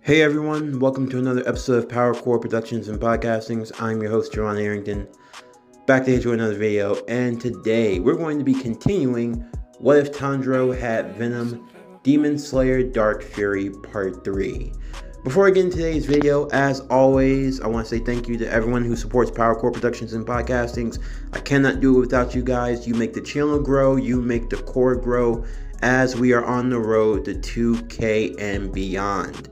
Hey everyone, welcome to another episode of Power Core Productions and Podcastings. I'm your host, Jerron Arrington, back to hit you with another video, and today we're going to be continuing What If Tanjiro Had Venom, Demon Slayer Dark Fury Part 3. Before I get into today's video, as always, I want to say thank you to everyone who supports Power Core Productions and Podcastings. I cannot do it without you guys. You make the channel grow, you make the core grow, as we are on the road to 2K and beyond.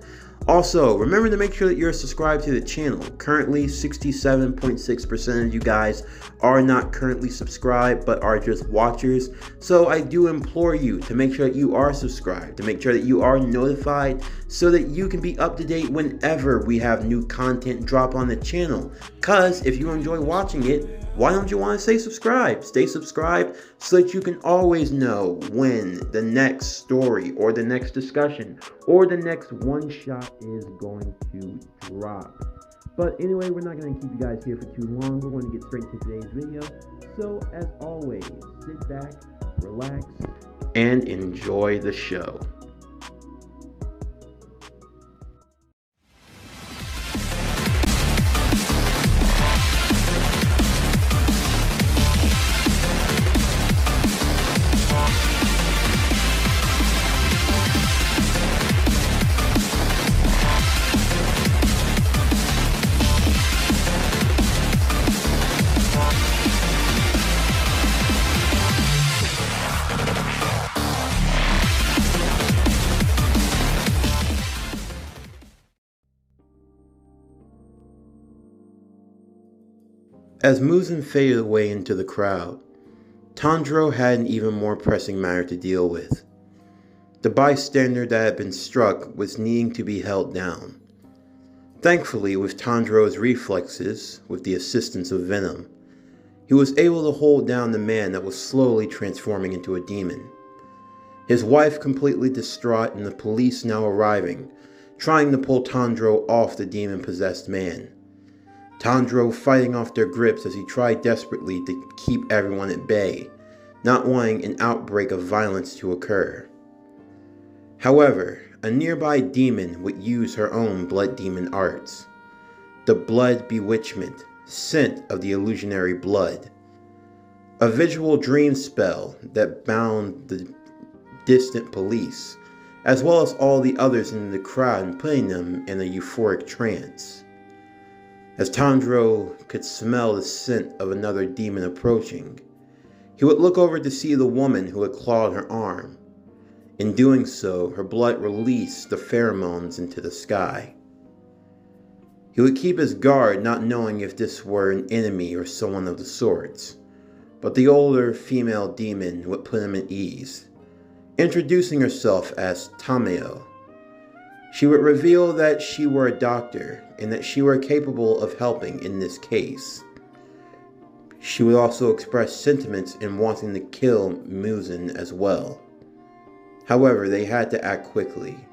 Also, remember to make sure that you're subscribed to the channel. Currently, 67.6% of you guys are not currently subscribed, but are just watchers. So I do implore you to make sure that you are subscribed, to make sure that you are notified, so that you can be up to date whenever we have new content drop on the channel. Because if you enjoy watching it, why don't you want to stay subscribed? Stay subscribed so that you can always know when the next story or the next discussion or the next one shot is going to drop. But anyway, we're not going to keep you guys here for too long. We're going to get straight to today's video. So as always, sit back, relax, and enjoy the show. As Muzan faded away into the crowd, Tanjiro had an even more pressing matter to deal with. The bystander that had been struck was needing to be held down. Thankfully, with Tanjiro's reflexes, with the assistance of Venom, he was able to hold down the man that was slowly transforming into a demon. His wife completely distraught and the police now arriving, trying to pull Tanjiro off the demon-possessed man. Tanjiro fighting off their grips as he tried desperately to keep everyone at bay, not wanting an outbreak of violence to occur. However, a nearby demon would use her own blood demon arts. The blood bewitchment, scent of the illusionary blood. A visual dream spell that bound the distant police, as well as all the others in the crowd and putting them in a euphoric trance. As Tanjiro could smell the scent of another demon approaching, he would look over to see the woman who had clawed her arm. In doing so, her blood released the pheromones into the sky. He would keep his guard, not knowing if this were an enemy or someone of the sorts, but the older female demon would put him at ease, introducing herself as Tameo. She would reveal that she were a doctor and that she were capable of helping in this case. She would also express sentiments in wanting to kill Muzan as well. However, they had to act quickly.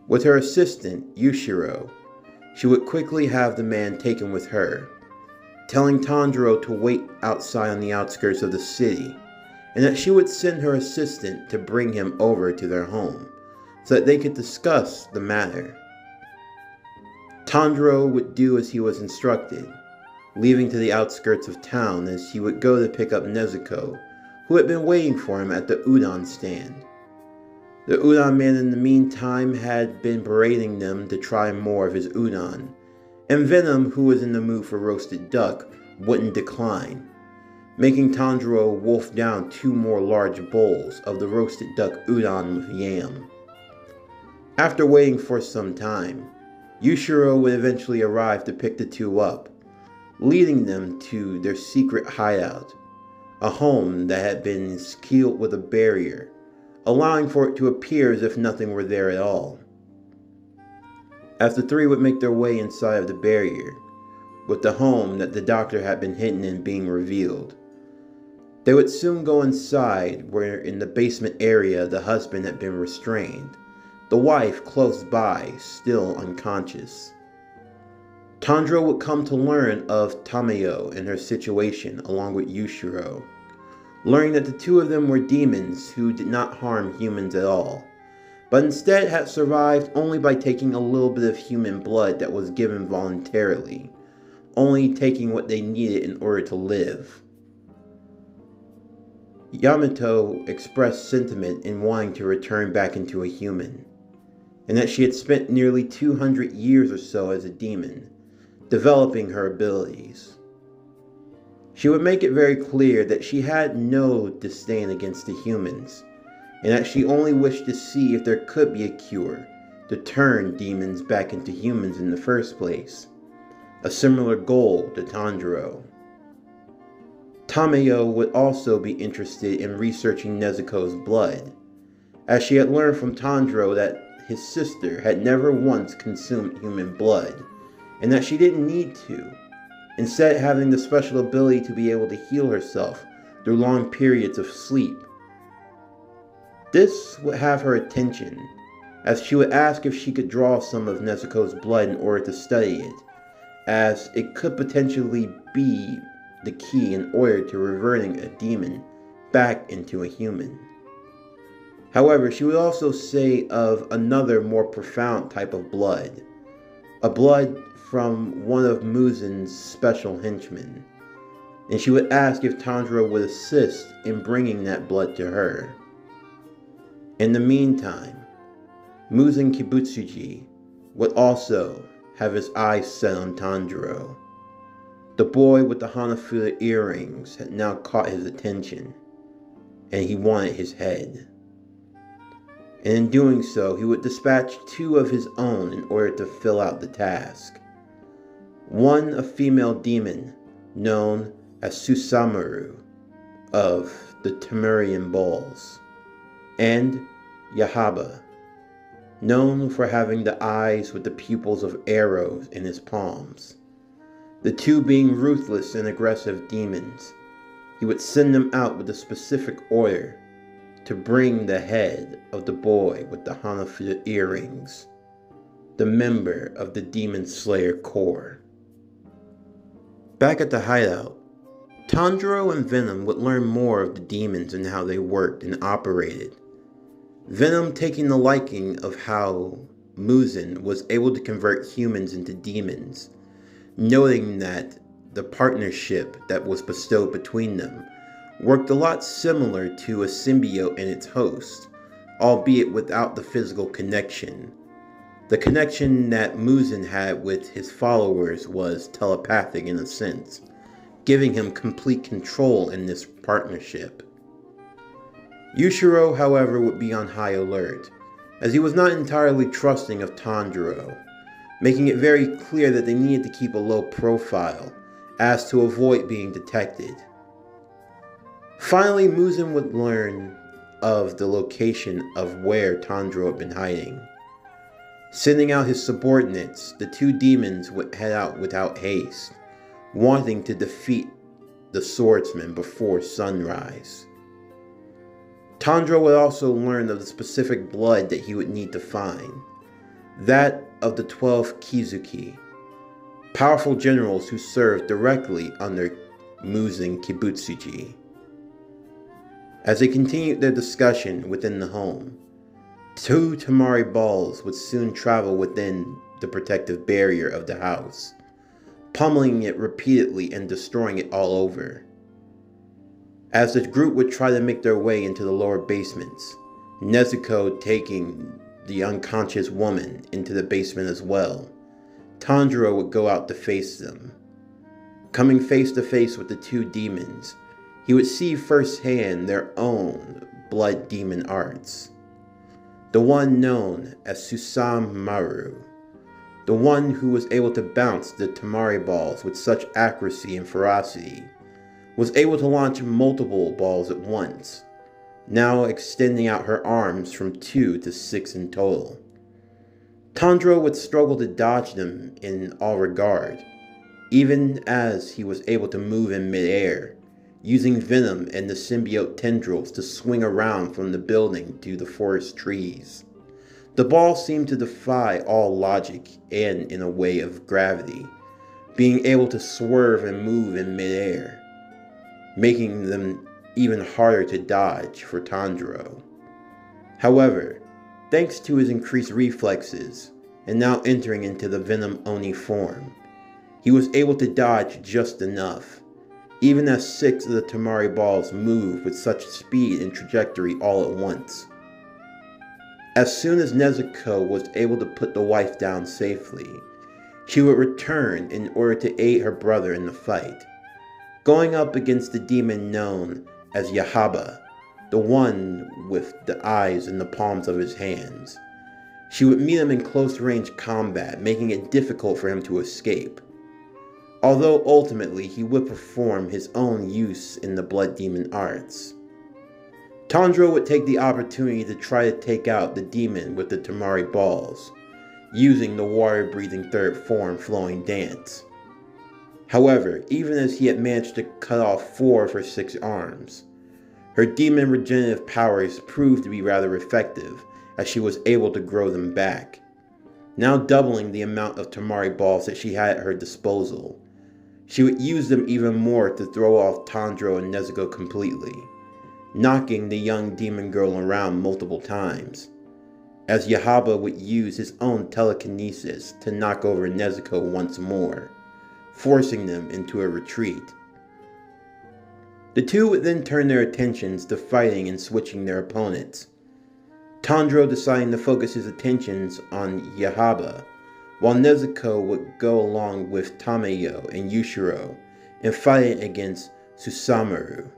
With her assistant, Yushiro, she would quickly have the man taken with her, telling Tanjiro to wait outside on the outskirts of the city, and that she would send her assistant to bring him over to their home, so that they could discuss the matter. Tanjiro would do as he was instructed, leaving to the outskirts of town as he would go to pick up Nezuko, who had been waiting for him at the udon stand. The udon man in the meantime had been berating them to try more of his udon, and Venom, who was in the mood for roasted duck, wouldn't decline, making Tanjiro wolf down 2 more large bowls of the roasted duck udon with yam. After waiting for some time, Yushiro would eventually arrive to pick the two up, leading them to their secret hideout, a home that had been sealed with a barrier, allowing for it to appear as if nothing were there at all. As the three would make their way inside of the barrier, with the home that the doctor had been hidden in being revealed, they would soon go inside where in the basement area the husband had been restrained, the wife close by, still unconscious. Tanjiro would come to learn of Tameo and her situation along with Yushiro, learning that the two of them were demons who did not harm humans at all, but instead had survived only by taking a little bit of human blood that was given voluntarily, only taking what they needed in order to live. Yamato expressed sentiment in wanting to return back into a human, and that she had spent nearly 200 years or so as a demon, developing her abilities. She would make it very clear that she had no disdain against the humans, and that she only wished to see if there could be a cure to turn demons back into humans in the first place, a similar goal to Tanjiro. Tamayo would also be interested in researching Nezuko's blood, as she had learned from Tanjiro that his sister had never once consumed human blood, and that she didn't need to, instead having the special ability to be able to heal herself through long periods of sleep. This would have her attention, as she would ask if she could draw some of Nezuko's blood in order to study it, as it could potentially be the key in order to reverting a demon back into a human. However, she would also say of another more profound type of blood, a blood from one of Muzen's special henchmen, and she would ask if Tanjiro would assist in bringing that blood to her. In the meantime, Muzen Kibutsuji would also have his eyes set on Tanjiro. The boy with the Hanafuda earrings had now caught his attention, and he wanted his head. And in doing so, he would dispatch 2 of his own in order to fill out the task. One a female demon known as Susamaru of the Temurian Balls, and Yahaba, known for having the eyes with the pupils of arrows in his palms. The 2 being ruthless and aggressive demons, he would send them out with a specific order to bring the head of the boy with the Hanafuda earrings, the member of the Demon Slayer Corps. Back at the hideout, Tanjiro and Venom would learn more of the demons and how they worked and operated. Venom taking the liking of how Muzen was able to convert humans into demons, noting that the partnership that was bestowed between them worked a lot similar to a symbiote and its host, albeit without the physical connection. The connection that Muzen had with his followers was telepathic in a sense, giving him complete control in this partnership. Yushiro, however, would be on high alert, as he was not entirely trusting of Tanjiro, making it very clear that they needed to keep a low profile, as to avoid being detected. Finally, Muzen would learn of the location of where Tanjiro had been hiding. Sending out his subordinates, the 2 demons would head out without haste, wanting to defeat the swordsman before sunrise. Tanjiro would also learn of the specific blood that he would need to find, that of the 12 Kizuki, powerful generals who served directly under Muzen Kibutsuji. As they continued their discussion within the home, 2 Tamari balls would soon travel within the protective barrier of the house, pummeling it repeatedly and destroying it all over. As the group would try to make their way into the lower basements, Nezuko taking the unconscious woman into the basement as well, Tanjiro would go out to face them. Coming face to face with the 2 demons, he would see firsthand their own blood demon arts. The one known as Susamaru, the one who was able to bounce the Tamari balls with such accuracy and ferocity, was able to launch multiple balls at once, now extending out her arms from 2 to 6 in total. Tanjiro would struggle to dodge them in all regard, even as he was able to move in midair, using Venom and the symbiote tendrils to swing around from the building to the forest trees. The ball seemed to defy all logic and in a way of gravity, being able to swerve and move in midair, making them even harder to dodge for Tanjiro. However, Thanks to his increased reflexes, and now entering into the Venom Oni form, he was able to dodge just enough, even as 6 of the Tamari balls moved with such speed and trajectory all at once. As soon as Nezuko was able to put the wife down safely, she would return in order to aid her brother in the fight, going up against the demon known as Yahaba, the one with the eyes in the palms of his hands. She would meet him in close-range combat, making it difficult for him to escape, although ultimately he would perform his own use in the blood demon arts. Tanjiro would take the opportunity to try to take out the demon with the Tamari balls, using the water-breathing third form Flowing Dance. However, even as he had managed to cut off 4 of her 6 arms, her demon regenerative powers proved to be rather effective, as she was able to grow them back, now doubling the amount of Tamari balls that she had at her disposal. She would use them even more to throw off Tanjiro and Nezuko completely, knocking the young demon girl around multiple times, as Yahaba would use his own telekinesis to knock over Nezuko once more, forcing them into a retreat. The two would then turn their attentions to fighting and switching their opponents, Tanjiro deciding to focus his attentions on Yahaba, while Nezuko would go along with Tamayo and Yushiro in fighting against Susamuru.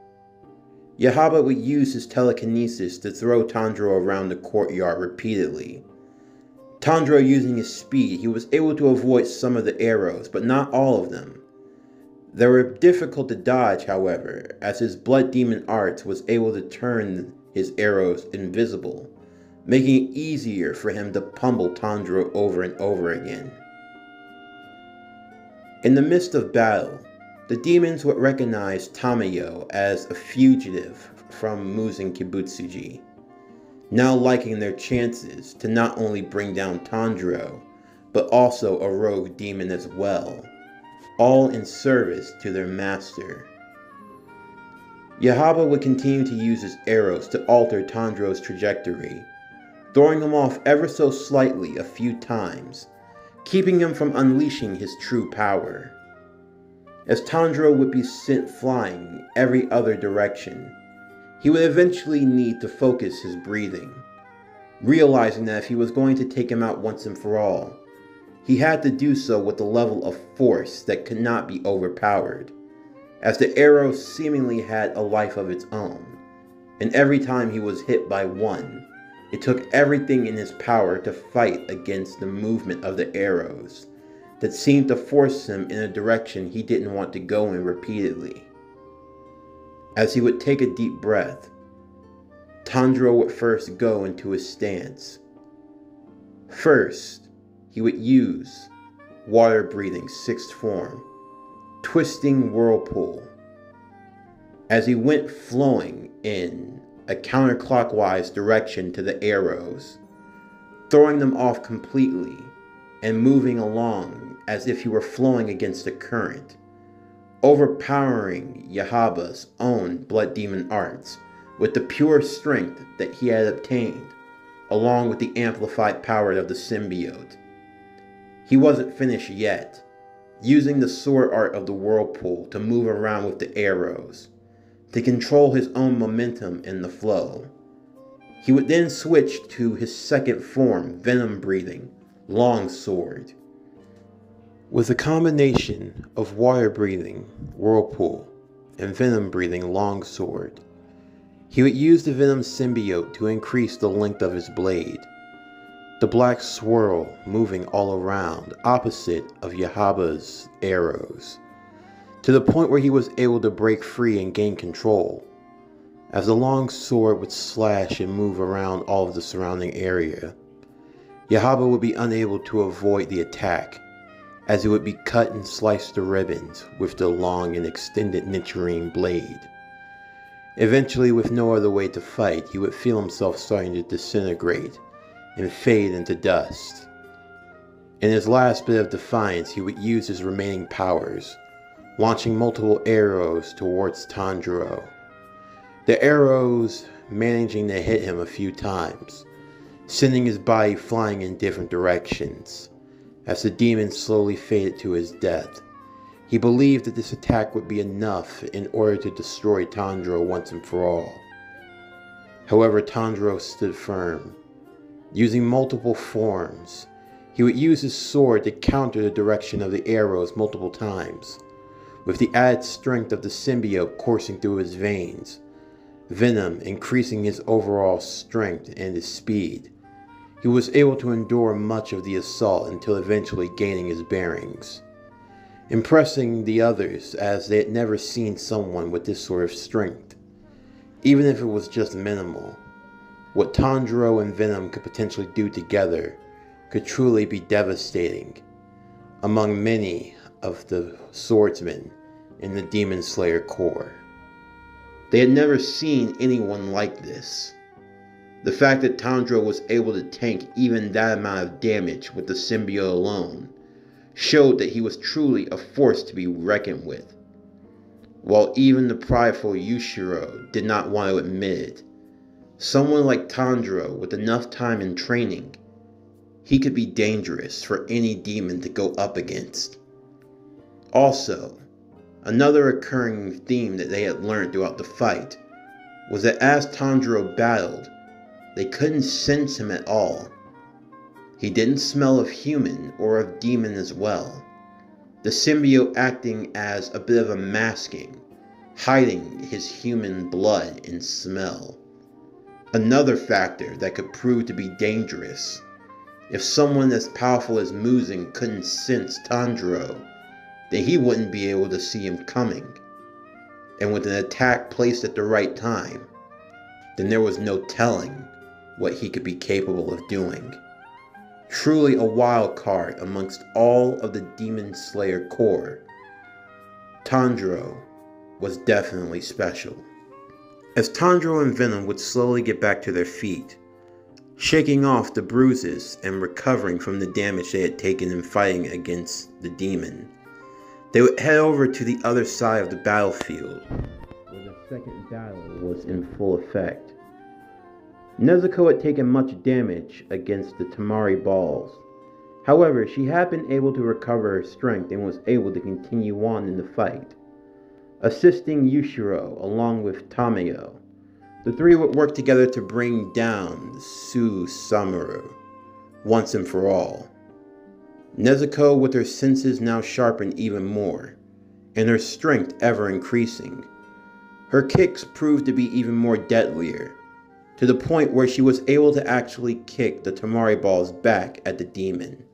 Yahaba would use his telekinesis to throw Tanjiro around the courtyard repeatedly. Tanjiro using his speed, he was able to avoid some of the arrows, but not all of them. They were difficult to dodge, however, as his blood demon arts was able to turn his arrows invisible, making it easier for him to pummel Tanjiro over and over again. In the midst of battle, the demons would recognize Tamayo as a fugitive from Muzen Kibutsuji, now liking their chances to not only bring down Tanjiro, but also a rogue demon as well, all in service to their master. Yahaba would continue to use his arrows to alter Tanjiro's trajectory, throwing him off ever so slightly a few times, keeping him from unleashing his true power. As Tanjiro would be sent flying every other direction, he would eventually need to focus his breathing, realizing that if he was going to take him out once and for all, he had to do so with a level of force that could not be overpowered, as the arrow seemingly had a life of its own, and every time he was hit by one, it took everything in his power to fight against the movement of the arrows that seemed to force him in a direction he didn't want to go in repeatedly. As he would take a deep breath, Tanjiro would first go into his stance. First, he would use water-breathing 6th form, Twisting Whirlpool, as he went flowing in a counterclockwise direction to the arrows, throwing them off completely and moving along as if he were flowing against a current, overpowering Yahaba's own blood demon arts with the pure strength that he had obtained, along with the amplified power of the symbiote. He wasn't finished yet, using the sword art of the whirlpool to move around with the arrows, to control his own momentum in the flow. He would then switch to his 2nd form, venom-breathing longsword. With a combination of water-breathing whirlpool and venom-breathing longsword, he would use the venom symbiote to increase the length of his blade, the black swirl moving all around opposite of Yahaba's arrows, to the point where he was able to break free and gain control, as the long sword would slash and move around all of the surrounding area. Yahaba would be unable to avoid the attack, as it would be cut and sliced to ribbons with the long and extended nitrine blade. Eventually, with no other way to fight, he would feel himself starting to disintegrate and fade into dust. In his last bit of defiance, he would use his remaining powers, launching multiple arrows towards Tanjiro. The arrows managing to hit him a few times, sending his body flying in different directions. As the demon slowly faded to his death, he believed that this attack would be enough in order to destroy Tanjiro once and for all. However, Tanjiro stood firm. Using multiple forms, he would use his sword to counter the direction of the arrows multiple times. With the added strength of the symbiote coursing through his veins, Venom increasing his overall strength and his speed, he was able to endure much of the assault until eventually gaining his bearings, impressing the others as they had never seen someone with this sort of strength. Even if it was just minimal, what Tanjiro and Venom could potentially do together could truly be devastating among many of the swordsmen in the Demon Slayer Corps. They had never seen anyone like this. The fact that Tanjiro was able to tank even that amount of damage with the symbiote alone showed that he was truly a force to be reckoned with. While even the prideful Yushiro did not want to admit it, someone like Tanjiro with enough time and training, he could be dangerous for any demon to go up against. Also, another recurring theme that they had learned throughout the fight was that as Tanjiro battled, they couldn't sense him at all. He didn't smell of human or of demon as well, the symbiote acting as a bit of a masking, hiding his human blood and smell. Another factor that could prove to be dangerous. If someone as powerful as Muzan couldn't sense Tanjiro, then he wouldn't be able to see him coming. And with an attack placed at the right time, then there was no telling what he could be capable of doing. Truly a wild card amongst all of the Demon Slayer Corps, Tanjiro was definitely special. As Tanjiro and Venom would slowly get back to their feet, shaking off the bruises and recovering from the damage they had taken in fighting against the demon, they would head over to the other side of the battlefield, where the second battle was in full effect. Nezuko had taken much damage against the Tamari balls. However, she had been able to recover her strength and was able to continue on in the fight. Assisting Yushiro along with Tamayo, the three would work together to bring down Susamuru once and for all. Nezuko, with her senses now sharpened even more, and her strength ever increasing, her kicks proved to be even more deadlier, to the point where she was able to actually kick the Tamari balls back at the demon.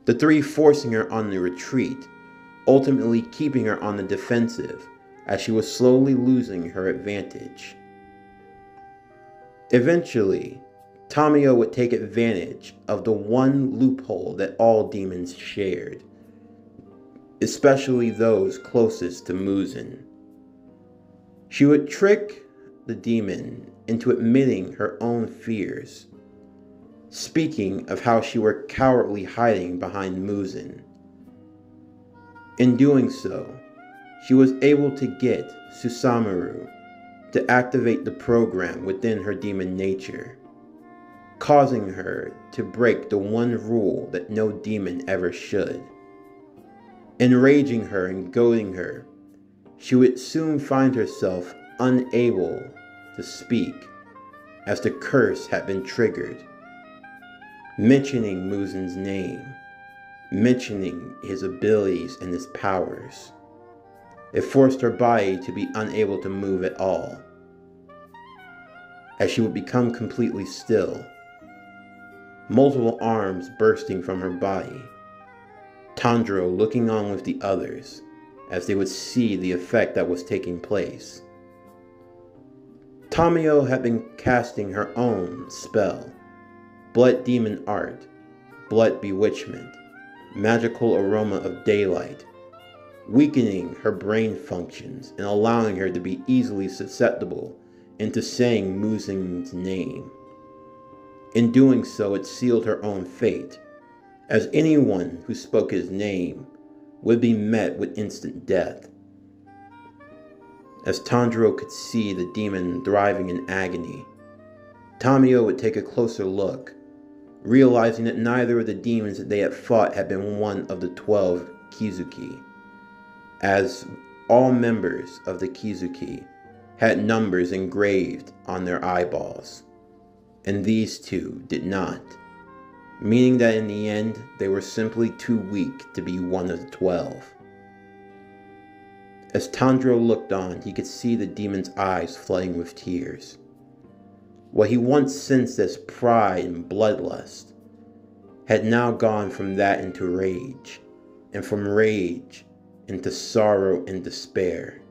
The three forcing her on the retreat, ultimately keeping her on the defensive as she was slowly losing her advantage. Eventually, Tamayo would take advantage of the one loophole that all demons shared, especially those closest to Muzan. She would trick the demon into admitting her own fears, speaking of how she were cowardly hiding behind Muzan. In doing so, she was able to get Susamuru to activate the program within her demon nature, causing her to break the one rule that no demon ever should. Enraging her and goading her, she would soon find herself unable to speak as the curse had been triggered. Mentioning Muzan's name, mentioning his abilities and his powers, it forced her body to be unable to move at all, as she would become completely still, multiple arms bursting from her body, Tanjiro looking on with the others as they would see the effect that was taking place. Tamayo had been casting her own spell, Blood Demon Art, Blood Bewitchment, Magical Aroma of Daylight, weakening her brain functions and allowing her to be easily susceptible into saying Muzan's name. In doing so, it sealed her own fate, as anyone who spoke his name would be met with instant death. As Tanjiro could see the demon thriving in agony, Tamio would take a closer look, realizing that neither of the demons that they had fought had been one of the 12 Kizuki, as all members of the Kizuki had numbers engraved on their eyeballs, and these two did not, meaning that in the end they were simply too weak to be one of the 12. As Tanjiro looked on, he could see the demon's eyes flooding with tears. What he once sensed as pride and bloodlust had now gone from that into rage, and from rage into sorrow and despair.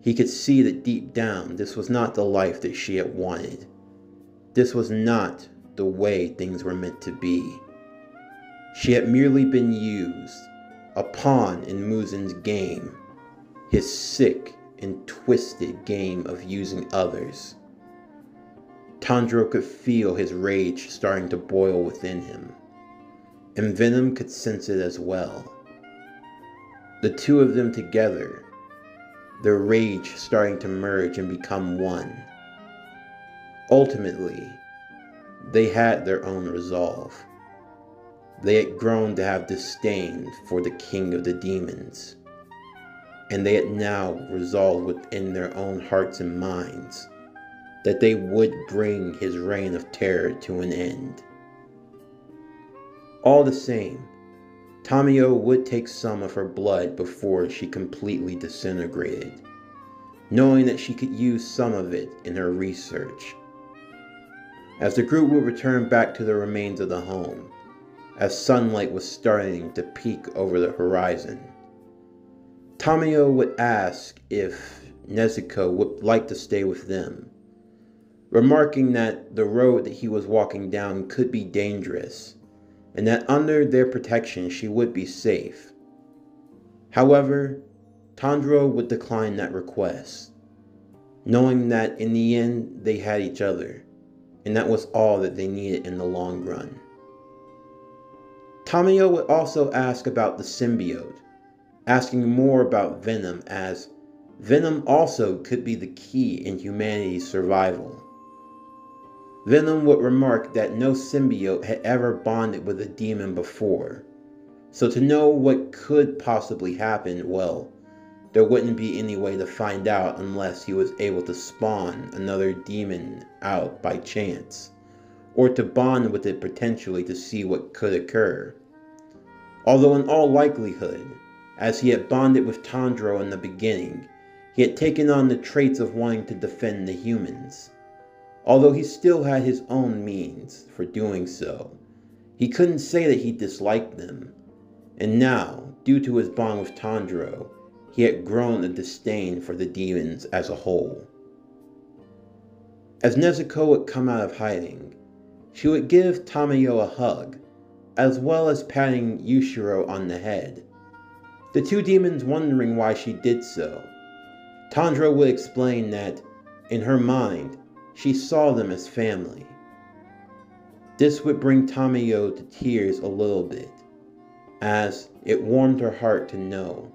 He could see that deep down this was not the life that she had wanted. This was not the way things were meant to be. She had merely been used, a pawn in Muzen's game, his sick and twisted game of using others. Tanjiro could feel his rage starting to boil within him, and Venom could sense it as well. The two of them together, their rage starting to merge and become one. Ultimately, they had their own resolve. They had grown to have disdain for the king of the demons, and they had now resolved within their own hearts and minds that they would bring his reign of terror to an end. All the same, Tamio would take some of her blood before she completely disintegrated, knowing that she could use some of it in her research. As the group would return back to the remains of the home, as sunlight was starting to peek over the horizon, Tamio would ask if Nezuko would like to stay with them, remarking that the road that he was walking down could be dangerous, and that under their protection she would be safe. However, Tanjiro would decline that request, knowing that in the end they had each other, and that was all that they needed in the long run. Tamio would also ask about the symbiote, asking more about Venom, as Venom also could be the key in humanity's survival. Venom would remark that no symbiote had ever bonded with a demon before, so to know what could possibly happen, well, there wouldn't be any way to find out unless he was able to spawn another demon out by chance, or to bond with it potentially to see what could occur. Although in all likelihood, as he had bonded with Tanjiro in the beginning, he had taken on the traits of wanting to defend the humans. Although he still had his own means for doing so, he couldn't say that he disliked them, and now, due to his bond with Tanjiro, he had grown a disdain for the demons as a whole. As Nezuko would come out of hiding, she would give Tamio a hug, as well as patting Yushiro on the head, the two demons wondering why she did so. Tanjiro would explain that, in her mind, she saw them as family. This would bring Tamio to tears a little bit, as it warmed her heart to know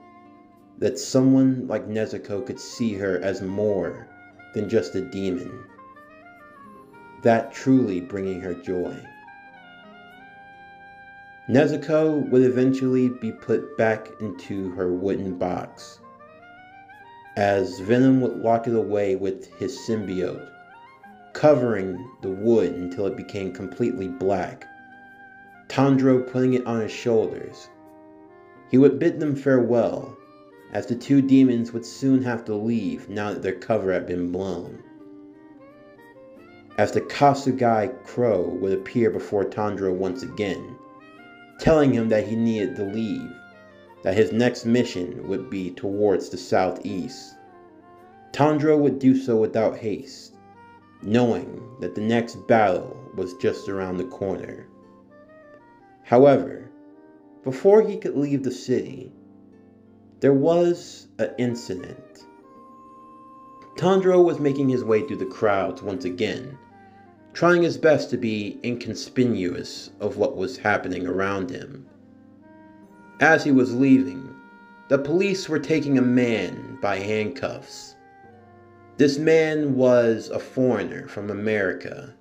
that someone like Nezuko could see her as more than just a demon, that truly bringing her joy. Nezuko would eventually be put back into her wooden box, as Venom would lock it away with his symbiote, covering the wood until it became completely black, Tanjiro putting it on his shoulders. He would bid them farewell, as the two demons would soon have to leave now that their cover had been blown. As the Kasugai crow would appear before Tanjiro once again, telling him that he needed to leave, that his next mission would be towards the southeast. Tanjiro would do so without haste, knowing that the next battle was just around the corner. However, before he could leave the city, there was an incident. Tanjiro was making his way through the crowds once again, trying his best to be inconspicuous of what was happening around him. As he was leaving, the police were taking a man by handcuffs. This man was a foreigner from America.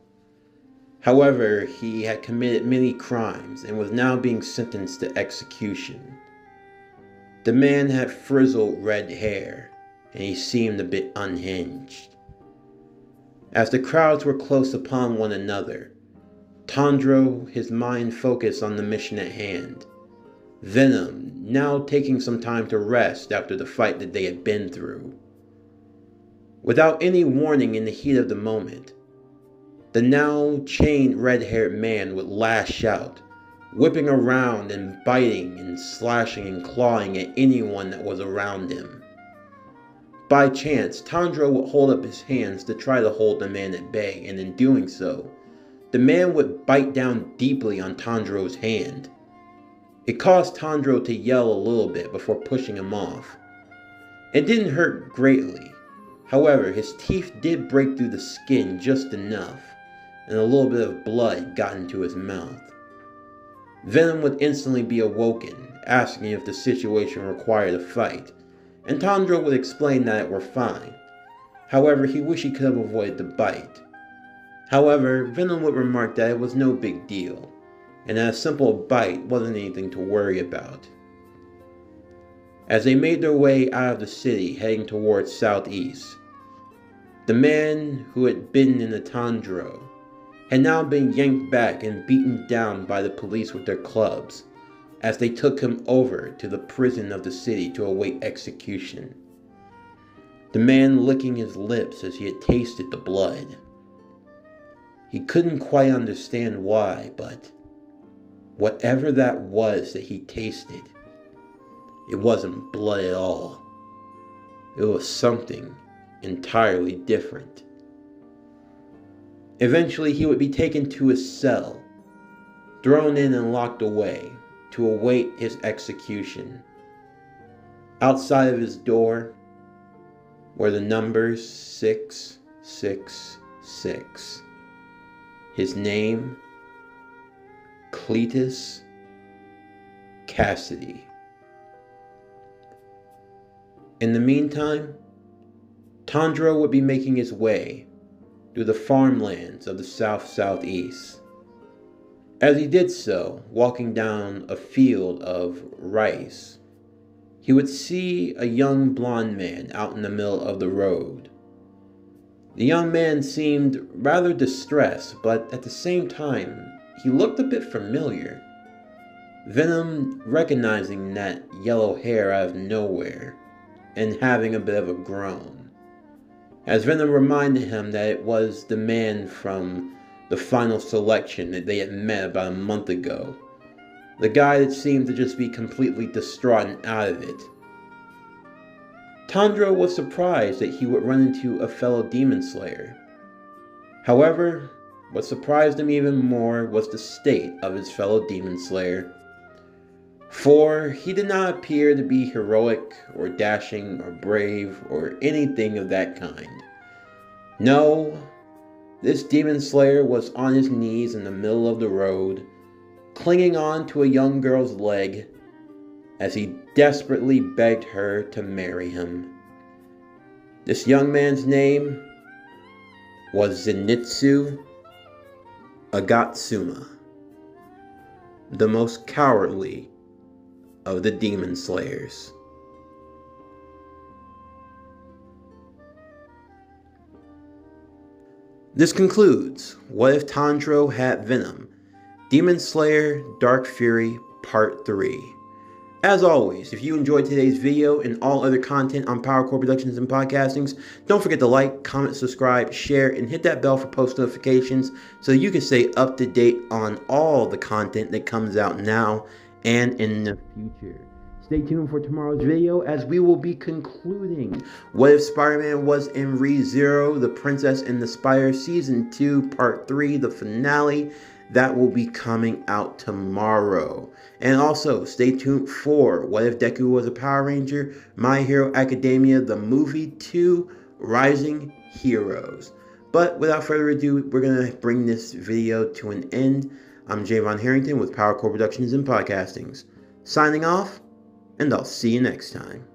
However, he had committed many crimes and was now being sentenced to execution. The man had frizzled red hair, and he seemed a bit unhinged. As the crowds were close upon one another, Tanjiro, his mind focused on the mission at hand. Venom, now taking some time to rest after the fight that they had been through. Without any warning in the heat of the moment, the now chained red-haired man would lash out, whipping around and biting and slashing and clawing at anyone that was around him. By chance, Tanjiro would hold up his hands to try to hold the man at bay, and in doing so, the man would bite down deeply on Tanjiro's hand. It caused Tanjiro to yell a little bit before pushing him off. It didn't hurt greatly. However, his teeth did break through the skin just enough, and a little bit of blood got into his mouth. Venom would instantly be awoken, asking if the situation required a fight, and Tanjiro would explain that it were fine. However, he wished he could have avoided the bite. However, Venom would remark that it was no big deal, and that a simple bite wasn't anything to worry about. As they made their way out of the city, heading towards southeast, the man who had bitten into Tanjiro had now been yanked back and beaten down by the police with their clubs, as they took him over to the prison of the city to await execution. The man licking his lips as he had tasted the blood. He couldn't quite understand why, but whatever that was that he tasted, it wasn't blood at all. It was something entirely different. Eventually, he would be taken to his cell, thrown in and locked away to await his execution. Outside of his door were the numbers 666. His name, Cletus Cassidy. In the meantime, Tanjiro would be making his way through the farmlands of the south-southeast. As he did so, walking down a field of rice, he would see a young blonde man out in the middle of the road. The young man seemed rather distressed, but at the same time, he looked a bit familiar. Venom, recognizing that yellow hair out of nowhere, and having a bit of a groan, as Venom reminded him that it was the man from the final selection that they had met about a month ago. The guy that seemed to just be completely distraught and out of it. Tanjiro was surprised that he would run into a fellow demon slayer. However, what surprised him even more was the state of his fellow demon slayer. For he did not appear to be heroic or dashing or brave or anything of that kind. No, this demon slayer was on his knees in the middle of the road, clinging on to a young girl's leg as he desperately begged her to marry him. This young man's name was Zenitsu Agatsuma, the most cowardly of the demon slayers. This concludes What If Tanjiro Had Venom? Demon Slayer Dark Fury Part 3. As always, if you enjoyed today's video and all other content on PowerCore Productions and Podcastings, don't forget to like, comment, subscribe, share, and hit that bell for post notifications so you can stay up to date on all the content that comes out now and in the future. Stay tuned for tomorrow's video as we will be concluding What If Spider-Man Was in ReZero, The Princess and the Spider Season 2 Part 3, the finale. That will be coming out tomorrow. And also, stay tuned for What If Deku Was a Power Ranger, My Hero Academia, the movie 2, Rising Heroes. But without further ado, we're going to bring this video to an end. I'm Javon Harrington with PowerCore Productions and Podcastings. Signing off, and I'll see you next time.